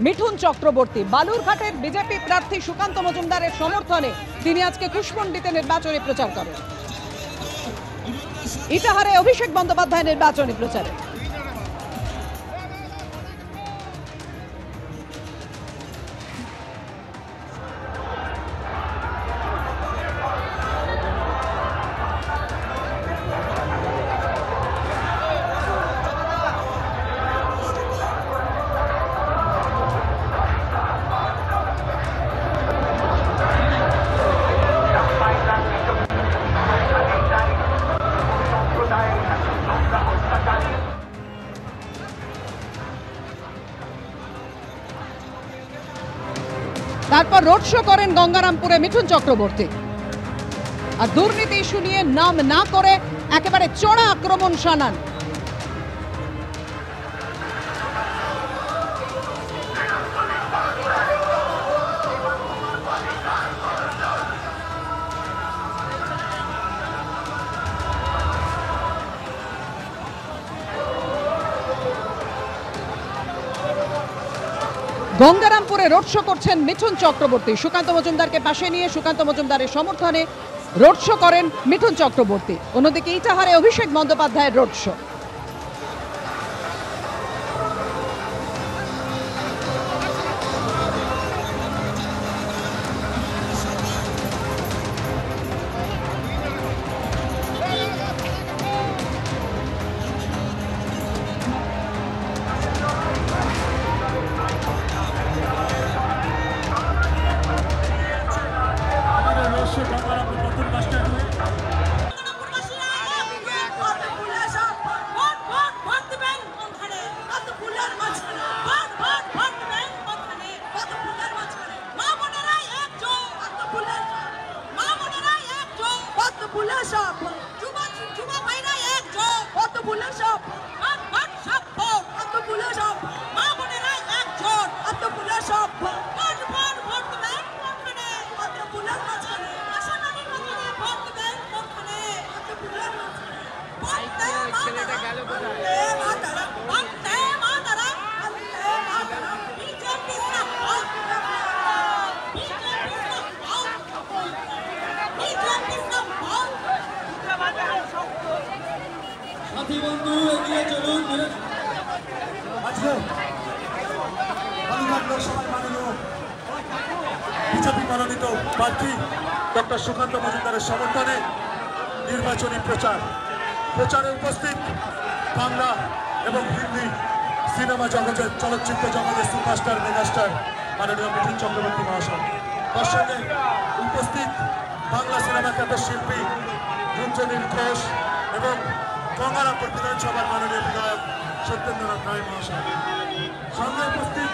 Mithun Chakraborty. বালুরঘাটের BJP প্রার্থী সুকান্ত মজুমদারের সমর্থনে তিনি আজকে কুশমন্ডিতে নির্বাচনী প্রচার করেন। ইটাহারে অভিষেক বন্দ্যোপাধ্যায় নির্বাচনী প্রচারে। তারপর রোড শো করেন গঙ্গারামপুরে মিঠুন চক্রবর্তী। আর দুর্নীতি ইস্যু নিয়ে নাম না করে একেবারে চড়া আক্রমণ শানান। গঙ্গারামপুরে রোড শো করছেন মিঠুন চক্রবর্তী। সুকান্ত মজুমদারকে পাশে নিয়ে সুকান্ত মজুমদারের সমর্থনে রোড শো করেন মিঠুন চক্রবর্তী। অন্যদিকে ইটাহারে অভিষেক বন্দ্যোপাধ্যায়ের রোড শো। বিজেপি মনোনীত প্রার্থী ডক্টর সুকান্ত মজুমদারের সমর্থনে নির্বাচনী প্রচারে উপস্থিত বাংলা এবং হিন্দি সিনেমা জগতের চলচ্চিত্র জগতের সুপারস্টার মেগাস্টার মাননীয় মিঠুন চক্রবর্তী মহাশয়। তার সঙ্গে উপস্থিত বাংলা সিনেমা খ্যাত শিল্পী রঞ্জনীল ঘোষ এবং গঙ্গারামপুর বিধানসভার মাননীয় বিধায়ক সত্যেন্দ্রনাথ রায় মহাশয়। সঙ্গে উপস্থিত